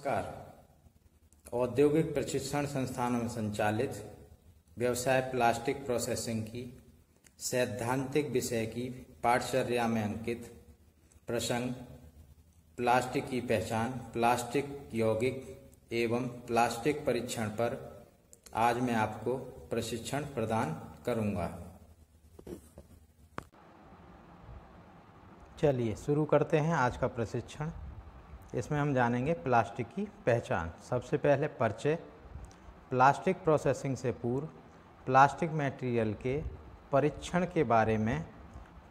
नमस्कार। औद्योगिक प्रशिक्षण संस्थानों में संचालित व्यवसाय प्लास्टिक प्रोसेसिंग की सैद्धांतिक विषय की पाठचर्या में अंकित प्रसंग प्लास्टिक की पहचान, प्लास्टिक यौगिक एवं प्लास्टिक परीक्षण पर आज मैं आपको प्रशिक्षण प्रदान करूंगा। चलिए शुरू करते हैं आज का प्रशिक्षण। इसमें हम जानेंगे प्लास्टिक की पहचान। सबसे पहले परिचय। प्लास्टिक प्रोसेसिंग से पूर्व प्लास्टिक मटेरियल के परीक्षण के बारे में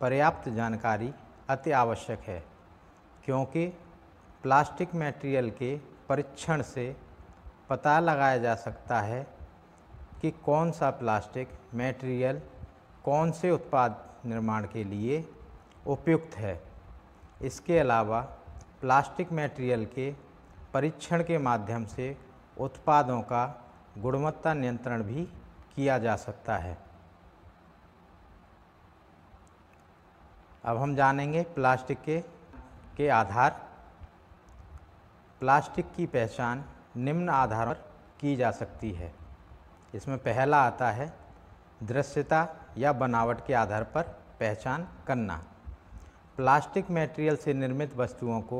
पर्याप्त जानकारी अति आवश्यक है, क्योंकि प्लास्टिक मटेरियल के परीक्षण से पता लगाया जा सकता है कि कौन सा प्लास्टिक मटेरियल कौन से उत्पाद निर्माण के लिए उपयुक्त है। इसके अलावा प्लास्टिक मटेरियल के परीक्षण के माध्यम से उत्पादों का गुणवत्ता नियंत्रण भी किया जा सकता है। अब हम जानेंगे प्लास्टिक के आधार। प्लास्टिक की पहचान निम्न आधार पर की जा सकती है। इसमें पहला आता है दृश्यता या बनावट के आधार पर पहचान करना। प्लास्टिक मटेरियल से निर्मित वस्तुओं को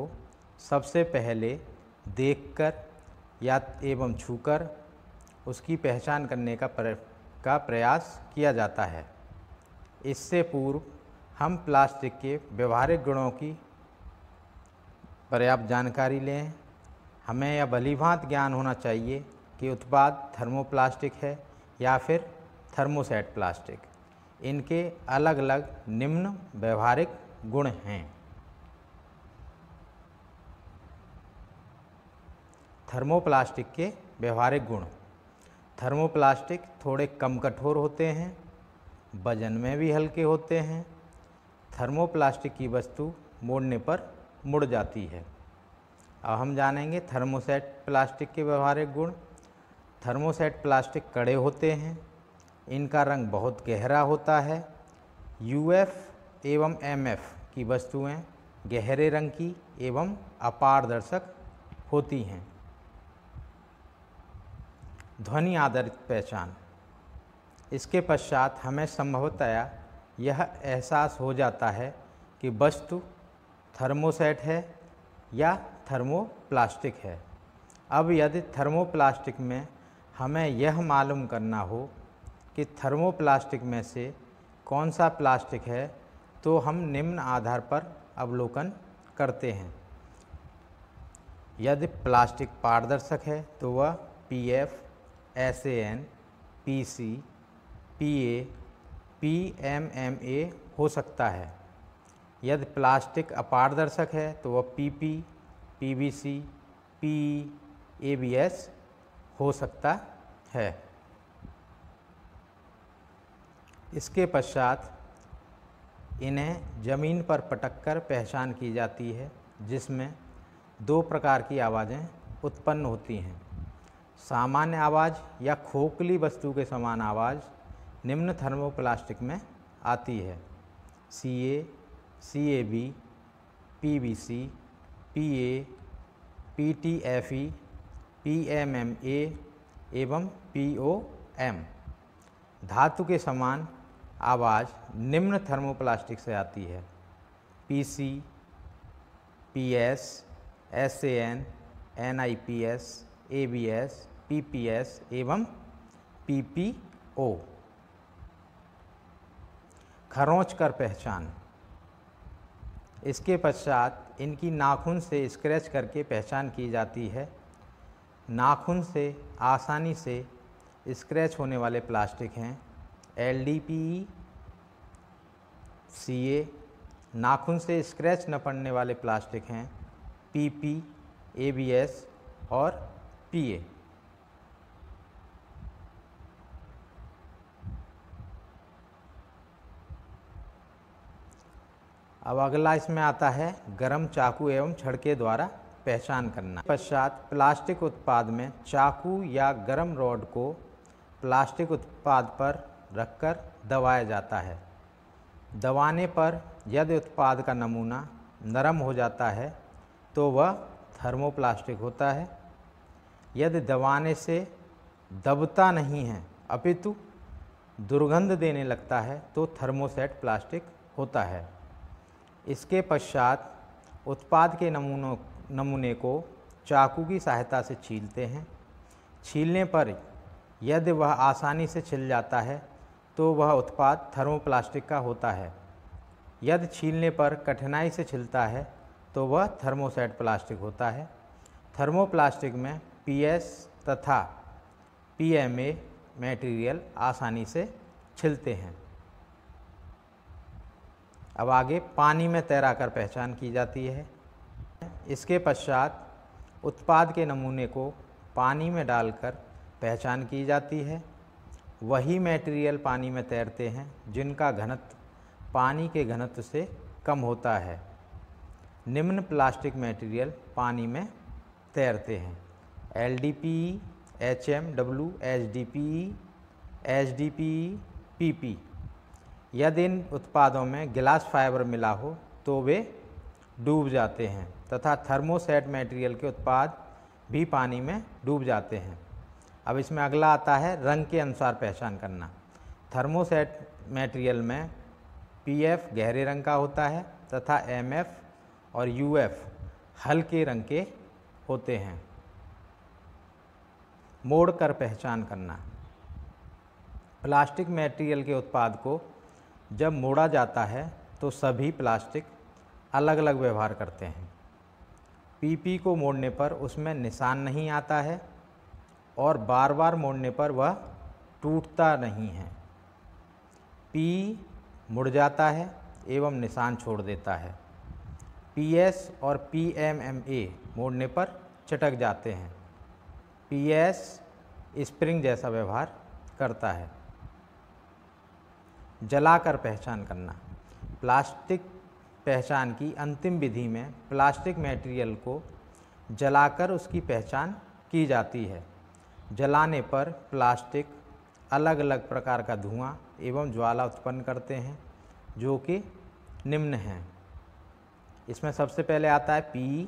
सबसे पहले देखकर या एवं छूकर उसकी पहचान करने का प्रयास किया जाता है। इससे पूर्व हम प्लास्टिक के व्यवहारिक गुणों की पर्याप्त जानकारी लें। हमें यह भलीभांति ज्ञान होना चाहिए कि उत्पाद थर्मोप्लास्टिक है या फिर थर्मोसेट प्लास्टिक। इनके अलग अलग निम्न व्यवहारिक गुण हैं। थर्मोप्लास्टिक के व्यवहारिक गुण। थर्मोप्लास्टिक थोड़े कम कठोर होते हैं, वजन में भी हल्के होते हैं। थर्मोप्लास्टिक की वस्तु मोड़ने पर मुड़ जाती है। अब हम जानेंगे थर्मोसेट प्लास्टिक के व्यवहारिक गुण। थर्मोसेट प्लास्टिक कड़े होते हैं, इनका रंग बहुत गहरा होता है। यूएफ एवं एमएफ की वस्तुएं गहरे रंग की एवं अपारदर्शक होती हैं। ध्वनि आधारित पहचान। इसके पश्चात हमें संभवतया यह एहसास हो जाता है कि वस्तु थर्मोसेट है या थर्मोप्लास्टिक है। अब यदि थर्मोप्लास्टिक में हमें यह मालूम करना हो कि थर्मोप्लास्टिक में से कौन सा प्लास्टिक है, तो हम निम्न आधार पर अवलोकन करते हैं। यदि प्लास्टिक पारदर्शक है तो वह पीएफ, एसएन, पीसी, पीए, पीएमएमए हो सकता है। यदि प्लास्टिक अपारदर्शक है तो वह पीपी, पीवीसी, पीई, एबीएस हो सकता है। इसके पश्चात इन्हें ज़मीन पर पटककर पहचान की जाती है, जिसमें दो प्रकार की आवाज़ें उत्पन्न होती हैं। सामान्य आवाज़ या खोखली वस्तु के समान आवाज़ निम्न थर्मोप्लास्टिक में आती है। CA, CAB, PVC, PA, PTFE, PMMA एवं पीओएम। धातु के समान आवाज़ निम्न थर्मोप्लास्टिक से आती है। PC, PS, SN, NIPS, ABS, PPS एवं पीपीओ। खरोंच कर पहचान। इसके पश्चात इनकी नाखून से स्क्रैच करके पहचान की जाती है। नाखून से आसानी से स्क्रैच होने वाले प्लास्टिक हैं एलडीपीई, सीए। नाखून से स्क्रैच न पड़ने वाले प्लास्टिक हैं पीपी, एबीएस और पीए। अब अगला इसमें आता है गरम चाकू एवं छड़के द्वारा पहचान करना। पश्चात प्लास्टिक उत्पाद में चाकू या गरम रॉड को प्लास्टिक उत्पाद पर रखकर दबाया जाता है। दबाने पर यदि उत्पाद का नमूना नरम हो जाता है तो वह थर्मोप्लास्टिक होता है। यदि दबाने से दबता नहीं है अपितु दुर्गंध देने लगता है तो थर्मोसेट प्लास्टिक होता है। इसके पश्चात उत्पाद के नमूने को चाकू की सहायता से छीलते हैं। छीलने पर यदि वह आसानी से छिल जाता है तो वह उत्पाद थर्मोप्लास्टिक का होता है। यदि छीलने पर कठिनाई से छिलता है तो वह थर्मोसेट प्लास्टिक होता है। थर्मोप्लास्टिक में पीएस तथा पीएमए मटेरियल आसानी से छिलते हैं। अब आगे पानी में तैराकर पहचान की जाती है। इसके पश्चात उत्पाद के नमूने को पानी में डालकर पहचान की जाती है। वही मटेरियल पानी में तैरते हैं जिनका घनत्व पानी के घनत्व से कम होता है। निम्न प्लास्टिक मटेरियल पानी में तैरते हैं: LDPE, HMW, HDPE, HDPE, PP। यदि इन उत्पादों में गिलास फाइबर मिला हो तो वे डूब जाते हैं तथा थर्मोसेट मटेरियल के उत्पाद भी पानी में डूब जाते हैं। अब इसमें अगला आता है रंग के अनुसार पहचान करना। थर्मोसेट मटेरियल में PF गहरे रंग का होता है तथा MF और UF हल्के रंग के होते हैं। मोड़कर पहचान करना। प्लास्टिक मटेरियल के उत्पाद को जब मोड़ा जाता है तो सभी प्लास्टिक अलग अलग व्यवहार करते हैं। PP को मोड़ने पर उसमें निशान नहीं आता है और बार बार मोड़ने पर वह टूटता नहीं है। P मुड़ जाता है एवं निशान छोड़ देता है। PS और PMMA मोड़ने पर चटक जाते हैं। PS स्प्रिंग जैसा व्यवहार करता है। जलाकर पहचान करना। प्लास्टिक पहचान की अंतिम विधि में प्लास्टिक मटेरियल को जलाकर उसकी पहचान की जाती है। जलाने पर प्लास्टिक अलग अलग प्रकार का धुआं एवं ज्वाला उत्पन्न करते हैं जो कि निम्न हैं। इसमें सबसे पहले आता है PE।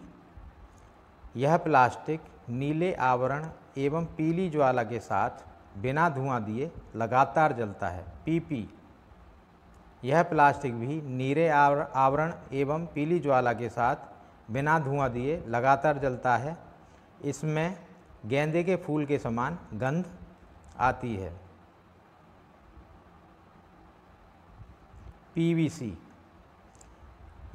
यह प्लास्टिक नीले आवरण एवं पीली ज्वाला के साथ बिना धुआं दिए लगातार जलता है। PP। यह प्लास्टिक भी नीले आवरण एवं पीली ज्वाला के साथ बिना धुआं दिए लगातार जलता है। इसमें गेंदे के फूल के समान गंध आती है। PVC।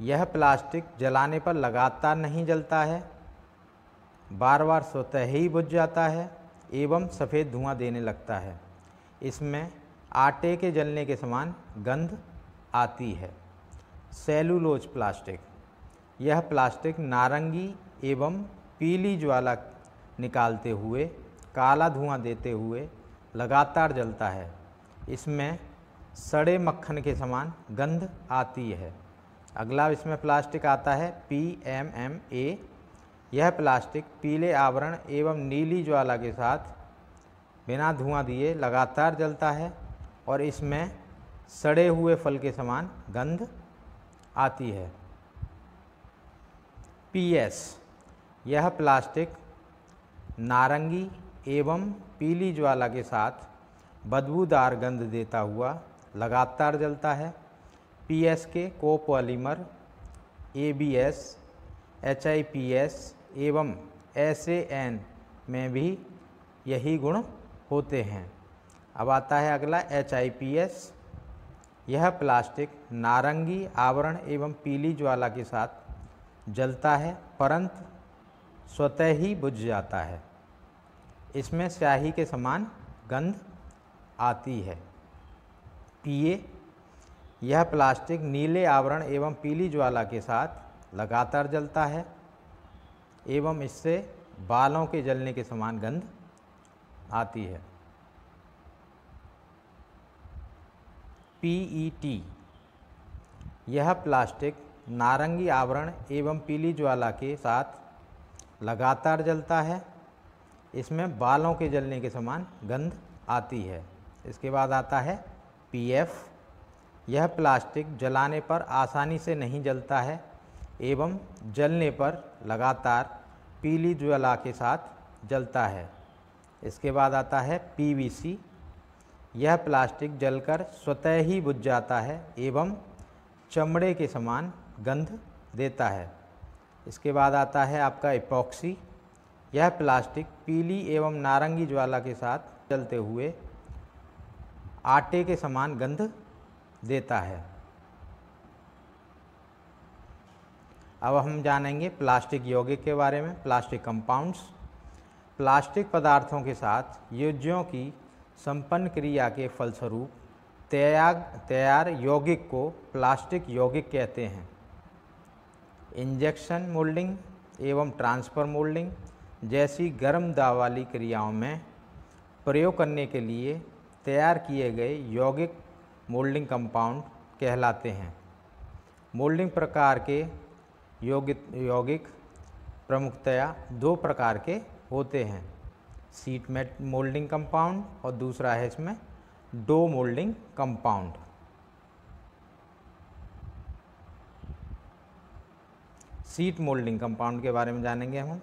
यह प्लास्टिक जलाने पर लगातार नहीं जलता है, बार बार स्वतः ही बुझ जाता है एवं सफ़ेद धुआं देने लगता है। इसमें आटे के जलने के समान गंध आती है। Cellulose plastic. यह प्लास्टिक नारंगी एवं पीली ज्वाला निकालते हुए काला धुआं देते हुए लगातार जलता है। इसमें सड़े मक्खन के समान गंध आती है। अगला इसमें प्लास्टिक आता है PMMA। यह प्लास्टिक पीले आवरण एवं नीली ज्वाला के साथ बिना धुआं दिए लगातार जलता है और इसमें सड़े हुए फल के समान गंध आती है। PS। यह प्लास्टिक नारंगी एवं पीली ज्वाला के साथ बदबूदार गंध देता हुआ लगातार जलता है। PS के कोपॉलीमर ABS, HIPS एवं SAN में भी यही गुण होते हैं। अब आता है अगला HIPS। यह प्लास्टिक नारंगी आवरण एवं पीली ज्वाला के साथ जलता है परंतु स्वतः ही बुझ जाता है। इसमें स्याही के समान गंध आती है। PA। यह प्लास्टिक नीले आवरण एवं पीली ज्वाला के साथ लगातार जलता है एवं इससे बालों के जलने के समान गंध आती है। PET। यह प्लास्टिक नारंगी आवरण एवं पीली ज्वाला के साथ लगातार जलता है। इसमें बालों के जलने के समान गंध आती है। इसके बाद आता है PF। यह प्लास्टिक जलाने पर आसानी से नहीं जलता है एवं जलने पर लगातार पीली ज्वाला के साथ जलता है। इसके बाद आता है पीवीसी। यह प्लास्टिक जलकर स्वतः ही बुझ जाता है एवं चमड़े के समान गंध देता है। इसके बाद आता है आपका इपॉक्सी। यह प्लास्टिक पीली एवं नारंगी ज्वाला के साथ जलते हुए आटे के समान गंध देता है। अब हम जानेंगे प्लास्टिक यौगिक के बारे में। Plastic compounds. प्लास्टिक पदार्थों के साथ योज्यों की संपन्न क्रिया के फलस्वरूप तैयार यौगिक को प्लास्टिक यौगिक कहते हैं। इंजेक्शन मोल्डिंग एवं ट्रांसफ़र मोल्डिंग जैसी गर्म दाब वाली क्रियाओं में प्रयोग करने के लिए तैयार किए गए यौगिक मोल्डिंग कंपाउंड कहलाते हैं। मोल्डिंग प्रकार के यौगिक प्रमुखतया दो प्रकार के होते हैं, सीट मेट मोल्डिंग कंपाउंड और दूसरा है इसमें dough moulding compound. Sheet moulding compound के बारे में जानेंगे हम।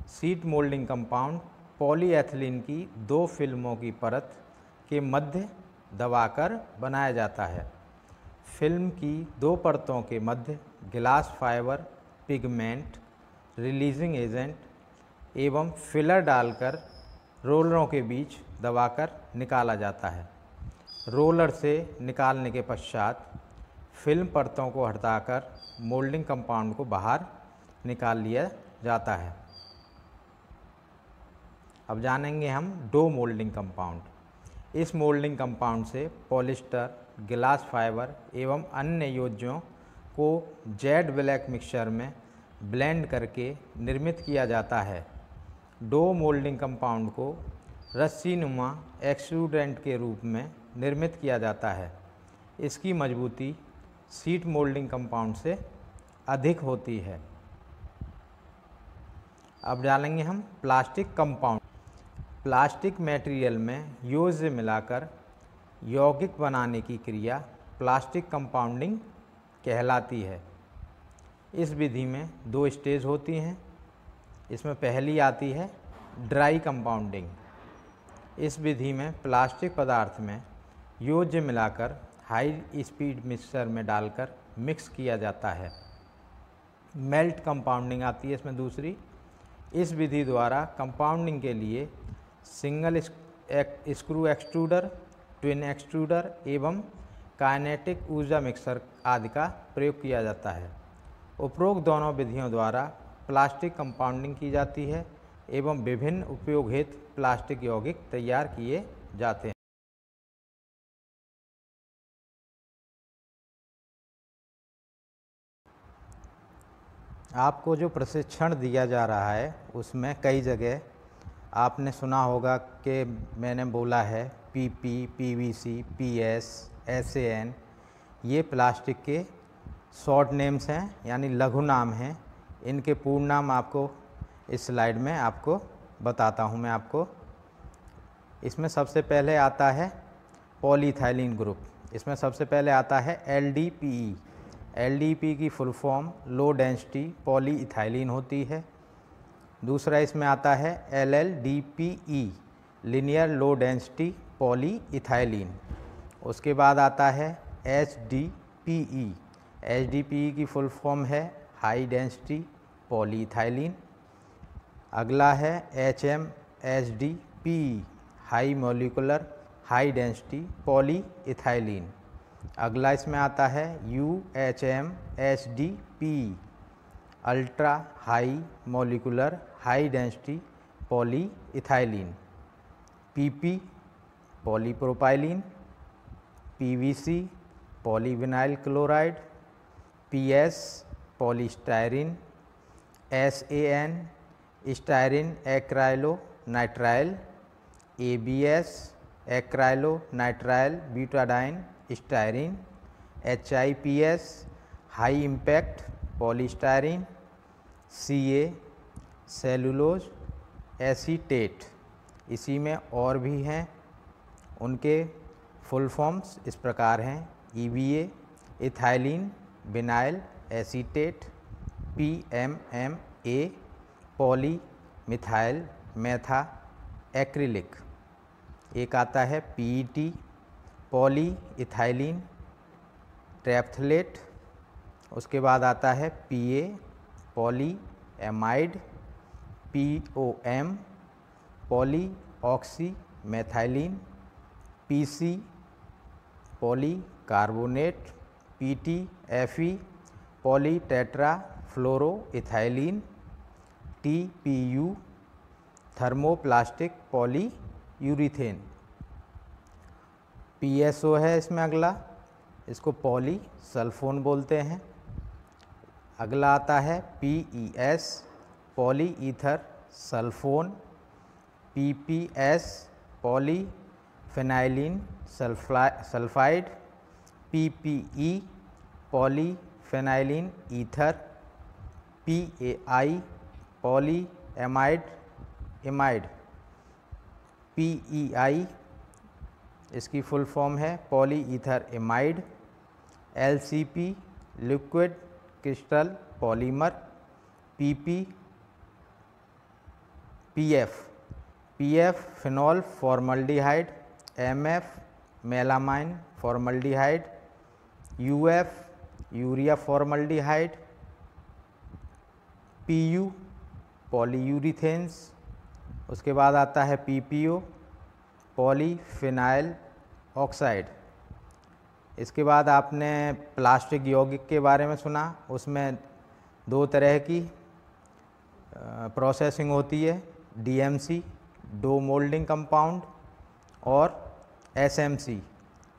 सीट मोल्डिंग कंपाउंड पॉलीएथिलीन की दो फिल्मों की परत के मध्य दबाकर बनाया जाता है। फिल्म की दो परतों के मध्य गिलास फाइबर, पिगमेंट, रिलीजिंग एजेंट एवं फिलर डालकर रोलरों के बीच दबाकर निकाला जाता है। रोलर से निकालने के पश्चात फिल्म परतों को हटाकर मोल्डिंग कंपाउंड को बाहर निकाल लिया जाता है। अब जानेंगे हम डो मोल्डिंग कंपाउंड। इस मोल्डिंग कंपाउंड से पॉलिस्टर, गिलास फाइबर एवं अन्य योज्यों को जेड ब्लैक मिक्सचर में ब्लेंड करके निर्मित किया जाता है। डो मोल्डिंग कंपाउंड को रस्सीनुमा एक्सट्रूडेंट के रूप में निर्मित किया जाता है। इसकी मजबूती सीट मोल्डिंग कंपाउंड से अधिक होती है। अब डालेंगे हम प्लास्टिक कंपाउंड। प्लास्टिक मटेरियल में योज्य मिलाकर यौगिक बनाने की क्रिया प्लास्टिक कंपाउंडिंग कहलाती है। इस विधि में दो स्टेज होती हैं। इसमें पहली आती है ड्राई कंपाउंडिंग। इस विधि में प्लास्टिक पदार्थ में योज्य मिलाकर हाई स्पीड मिक्सर में डालकर मिक्स किया जाता है। मेल्ट कंपाउंडिंग आती है इसमें दूसरी। इस विधि द्वारा कंपाउंडिंग के लिए single screw extruder, twin extruder एवं काइनेटिक ऊर्जा मिक्सर आदि का प्रयोग किया जाता है। उपरोक्त दोनों विधियों द्वारा प्लास्टिक कंपाउंडिंग की जाती है एवं विभिन्न उपयोग हेतु प्लास्टिक यौगिक तैयार किए जाते हैं। आपको जो प्रशिक्षण दिया जा रहा है उसमें कई जगह आपने सुना होगा कि मैंने बोला है पीपी, पीवीसी, पीएस, एसएन, ये प्लास्टिक के शॉर्ट नेम्स हैं यानी लघु नाम हैं। इनके पूर्ण नाम आपको इस स्लाइड में आपको बताता हूँ मैं आपको। इसमें सबसे पहले आता है पॉलीइथाइलिन ग्रुप। इसमें सबसे पहले आता है LDPE। LDPE की full form low density polyethylene होती है। दूसरा इसमें आता है LLDPE, linear low density polyethylene. उसके बाद आता है HDPE। HDPE की फुल फॉर्म है हाई डेंसिटी पॉलीइथाइलिन। अगला है HMHDPE, high molecular high density polyethylene. अगला इसमें आता है UHMHDPE, ultra high molecular high density polyethylene. PP polypropylene, PVC polyvinyl chloride, PS polystyrene, SAN styrene acrylonitrile, ABS acrylonitrile butadiene styrene, HIPS high impact polystyrene, CA cellulose acetate. इसी में और भी हैं, उनके फुल फॉर्म्स इस प्रकार हैं EVA ethylene vinyl acetate, PMMA polymethyl methacrylic. एक आता है PET पॉली इथाइलिन ट्रैप्थलेट। उसके बाद आता है PA polyamide POM polyoxymethylene PC polycarbonate PT FE polytetrafluoroethylene TPU thermoplastic polyurethane. PSO है इसमें अगला, इसको पॉली सल्फोन बोलते हैं। अगला आता है PES poly ether sulphone PPS poly फिनाइलिन sulphide PPE poly फिनाइलिन ether PAI poly amide PEI इसकी फुल फॉर्म है poly ether amide. LCP liquid crystal polymer PF phenol formaldehyde MF melamine formaldehyde UF urea formaldehyde PU पॉलीयूरिथेन्स। उसके बाद आता है PPO polyphenyl oxide. इसके बाद आपने plastic यौगिक के बारे में सुना, उसमें दो तरह की प्रोसेसिंग होती है, DMC डो मोल्डिंग कंपाउंड और SMC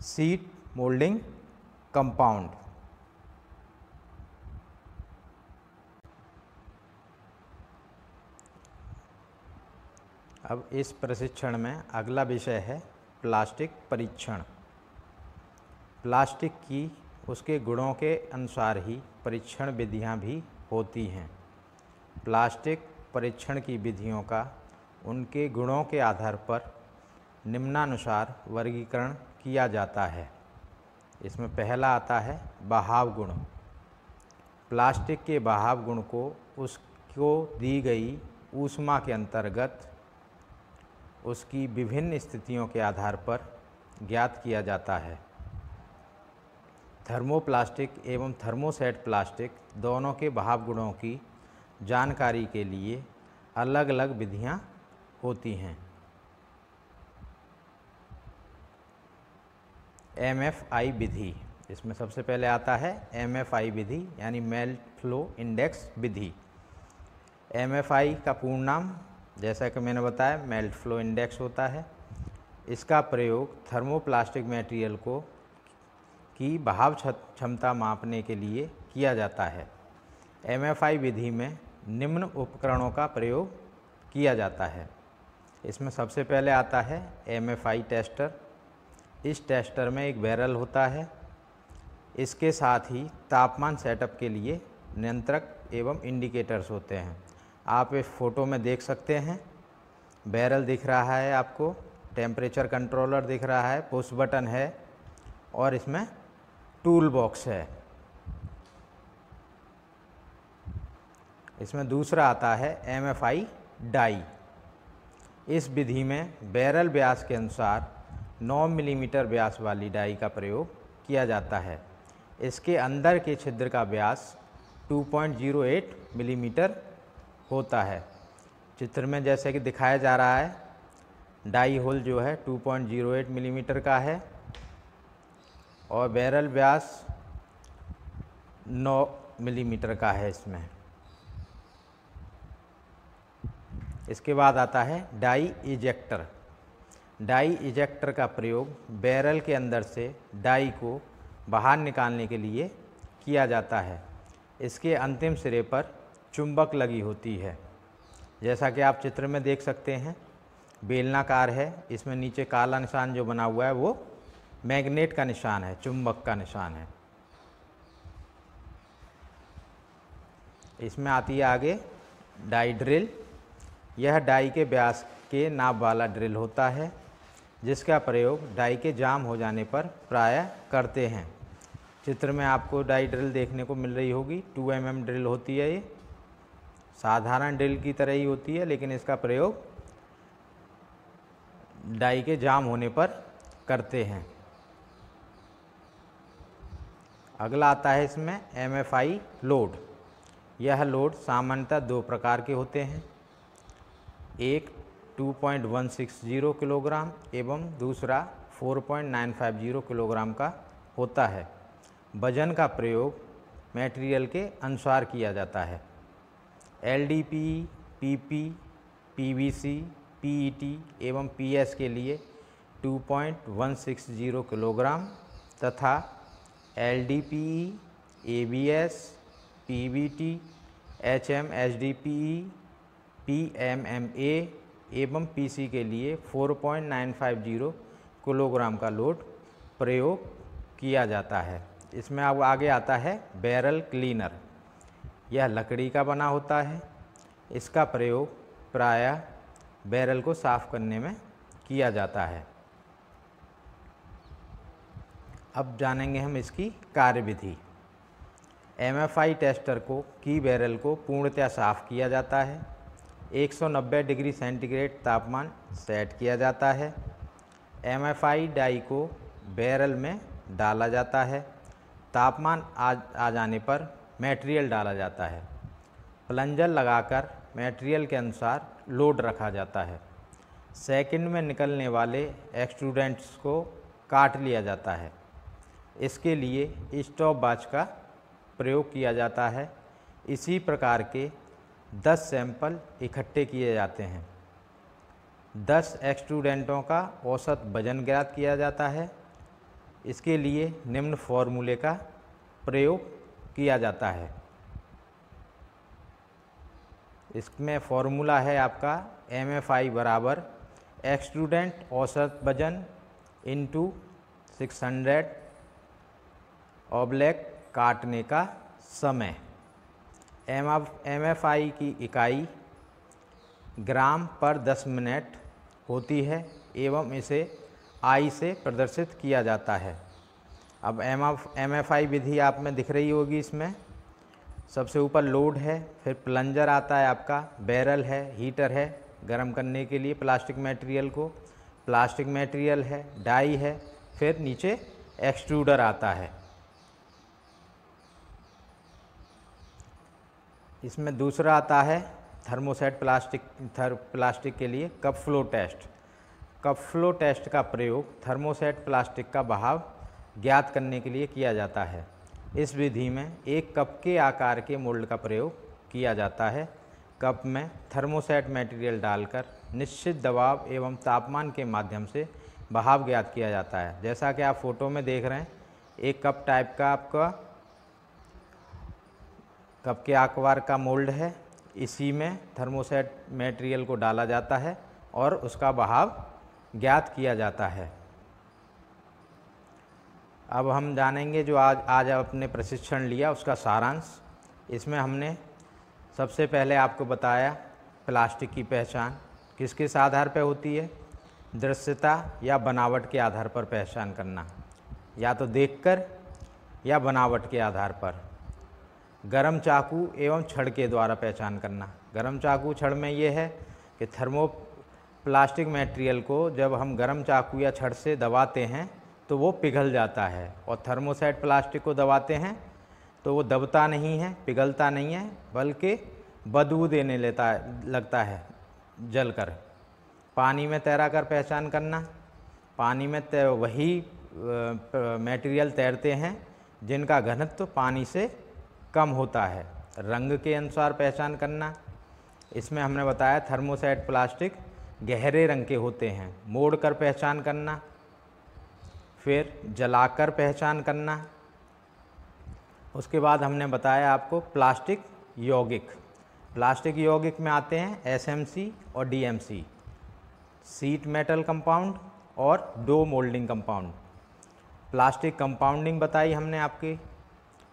सीट मोल्डिंग कंपाउंड। अब इस प्रशिक्षण में अगला विषय है प्लास्टिक परीक्षण। प्लास्टिक की उसके गुणों के अनुसार ही परीक्षण विधियां भी होती हैं। प्लास्टिक परीक्षण की विधियों का उनके गुणों के आधार पर निम्नानुसार वर्गीकरण किया जाता है। इसमें पहला आता है बहाव गुण। प्लास्टिक के बहाव गुण को उसको दी गई ऊष्मा के अंतर्गत उसकी विभिन्न स्थितियों के आधार पर ज्ञात किया जाता है। थर्मोप्लास्टिक एवं थर्मोसेट प्लास्टिक दोनों के बहाव गुणों की जानकारी के लिए अलग अलग विधियां होती हैं। MFI विधि, इसमें सबसे पहले आता है MFI विधि यानी मेल्ट फ्लो इंडेक्स विधि। MFI का पूर्ण नाम जैसा कि मैंने बताया मेल्ट फ्लो इंडेक्स होता है। इसका प्रयोग थर्मोप्लास्टिक मटेरियल की बहाव क्षमता मापने के लिए किया जाता है। MFI विधि में निम्न उपकरणों का प्रयोग किया जाता है। इसमें सबसे पहले आता है MFI टेस्टर। इस टेस्टर में एक बैरल होता है। इसके साथ ही तापमान सेटअप के लिए नियंत्रक एवं इंडिकेटर्स होते हैं। आप इस फोटो में देख सकते हैं, बैरल दिख रहा है आपको, टेम्परेचर कंट्रोलर दिख रहा है, पुश बटन है और इसमें टूल बॉक्स है। इसमें दूसरा आता है MFI डाई। इस विधि में बैरल व्यास के अनुसार 9 मिलीमीटर व्यास वाली डाई का प्रयोग किया जाता है। इसके अंदर के छिद्र का व्यास 2.08 मिलीमीटर होता है। चित्र में जैसे कि दिखाया जा रहा है, डाई होल जो है 2.08 मिलीमीटर का है और बैरल व्यास 9 मिलीमीटर का है इसमें। इसके बाद आता है डाई इजेक्टर। डाई इजेक्टर का प्रयोग बैरल के अंदर से डाई को बाहर निकालने के लिए किया जाता है। इसके अंतिम सिरे पर चुंबक लगी होती है। जैसा कि आप चित्र में देख सकते हैं, बेलनाकार है, इसमें नीचे काला निशान जो बना हुआ है वो मैग्नेट का निशान है, चुंबक का निशान है। इसमें आती है आगे डाई ड्रिल। यह डाई के व्यास के नाप वाला ड्रिल होता है, जिसका प्रयोग डाई के जाम हो जाने पर प्रायः करते हैं। चित्र में आपको डाई ड्रिल देखने को मिल रही होगी। 2 mm ड्रिल होती है। ये साधारण ड्रिल की तरह ही होती है, लेकिन इसका प्रयोग डाई के जाम होने पर करते हैं। अगला आता है इसमें MFI लोड। यह लोड सामान्यतः दो प्रकार के होते हैं, एक 2.160 किलोग्राम एवं दूसरा 4.950 किलोग्राम का होता है। वजन का प्रयोग मटेरियल के अनुसार किया जाता है। LDPE, PP, PVC, PET एवं PS के लिए 2.160 किलोग्राम तथा LDPE, ABS, PBT, HMHDPE, PMMA एवं PC के लिए 4.950 किलोग्राम का लोड प्रयोग किया जाता है। इसमें अब आगे आता है बैरल क्लीनर। यह लकड़ी का बना होता है। इसका प्रयोग प्रायः बैरल को साफ करने में किया जाता है। अब जानेंगे हम इसकी कार्यविधि। MFI टेस्टर की बैरल को पूर्णतः साफ किया जाता है। 190 डिग्री सेंटीग्रेड तापमान सेट किया जाता है। MFI डाई को बैरल में डाला जाता है। तापमान आ जाने पर मटेरियल डाला जाता है। प्लंजर लगाकर मटेरियल के अनुसार लोड रखा जाता है। सेकंड में निकलने वाले एक्सट्रूडेंट्स को काट लिया जाता है। इसके लिए स्टॉप वॉच का प्रयोग किया जाता है। इसी प्रकार के 10 सैंपल इकट्ठे किए जाते हैं। 10 एक्सट्रूडेंटों का औसत वजन ज्ञात किया जाता है। इसके लिए निम्न फॉर्मूले का प्रयोग किया जाता है। इसमें फॉर्मूला है आपका MFI बराबर एक्सट्रूडेंट औसत वजन इंटू 600 ऑब्लेक काटने का समय। MFI की इकाई ग्राम पर 10 मिनट होती है एवं इसे I से प्रदर्शित किया जाता है। अब MFI विधि आप में दिख रही होगी। इसमें सबसे ऊपर लोड है, फिर प्लंजर आता है, आपका बैरल है, हीटर है गर्म करने के लिए प्लास्टिक मटेरियल को, प्लास्टिक मटेरियल है, डाई है, फिर नीचे एक्सट्रूडर आता है। इसमें दूसरा आता है थर्मोसेट प्लास्टिक के लिए cup flow test. Cup flow test का प्रयोग थर्मोसेट प्लास्टिक का बहाव ज्ञात करने के लिए किया जाता है। इस विधि में एक कप के आकार के मोल्ड का प्रयोग किया जाता है। कप में थर्मोसेट मटेरियल डालकर निश्चित दबाव एवं तापमान के माध्यम से बहाव ज्ञात किया जाता है। जैसा कि आप फोटो में देख रहे हैं, एक कप टाइप का आपका कप के आकार का मोल्ड है। इसी में थर्मोसेट मटेरियल को डाला जाता है और उसका बहाव ज्ञात किया जाता है। अब हम जानेंगे जो आज आपने प्रशिक्षण लिया उसका सारांश। इसमें हमने सबसे पहले आपको बताया प्लास्टिक की पहचान किस किस आधार पर होती है। दृश्यता या बनावट के आधार पर पहचान करना, या तो देखकर या बनावट के आधार पर। गरम चाकू एवं छड़ के द्वारा पहचान करना। गरम चाकू छड़ में ये है कि प्लास्टिक मटेरियल को जब हम गरम चाकू या छड़ से दबाते हैं तो वो पिघल जाता है, और थर्मोसेट प्लास्टिक को दबाते हैं तो वो दबता नहीं है, पिघलता नहीं है, बल्कि बदबू देने लगता है जलकर। पानी में तैरा कर पहचान करना। पानी में वही मटेरियल तैरते हैं जिनका घनत्व पानी से कम होता है। रंग के अनुसार पहचान करना। इसमें हमने बताया थर्मोसेट प्लास्टिक गहरे रंग के होते हैं। मोड़ कर पहचान करना, फिर जलाकर पहचान करना। उसके बाद हमने बताया आपको प्लास्टिक यौगिक। प्लास्टिक यौगिक में आते हैं SMC और DMC, सीट मेटल कंपाउंड और dough moulding compound. Plastic compounding बताई हमने आपकी,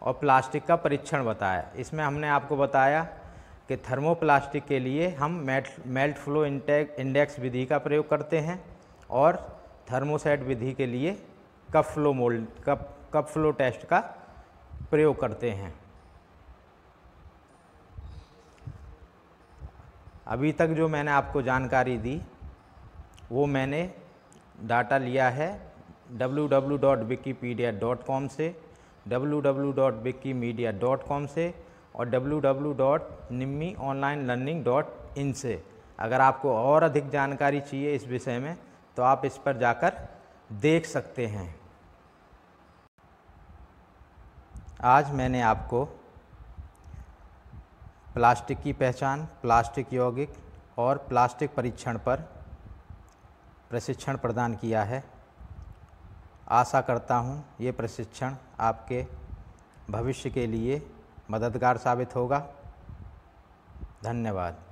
और प्लास्टिक का परीक्षण बताया। इसमें हमने आपको बताया कि थर्मोप्लास्टिक के लिए हम मेल्ट फ्लो इंडेक्स विधि का प्रयोग करते हैं, और थर्मोसेट विधि के लिए कप फ्लो टेस्ट का प्रयोग करते हैं। अभी तक जो मैंने आपको जानकारी दी वो मैंने डाटा लिया है www.wikipedia.com से, www.wikimedia.com से और www.nimmionlinelearning.in से। अगर आपको और अधिक जानकारी चाहिए इस विषय में तो आप इस पर जाकर देख सकते हैं। आज मैंने आपको प्लास्टिक की पहचान, प्लास्टिक यौगिक और प्लास्टिक परीक्षण पर प्रशिक्षण प्रदान किया है। आशा करता हूँ ये प्रशिक्षण आपके भविष्य के लिए मददगार साबित होगा। धन्यवाद।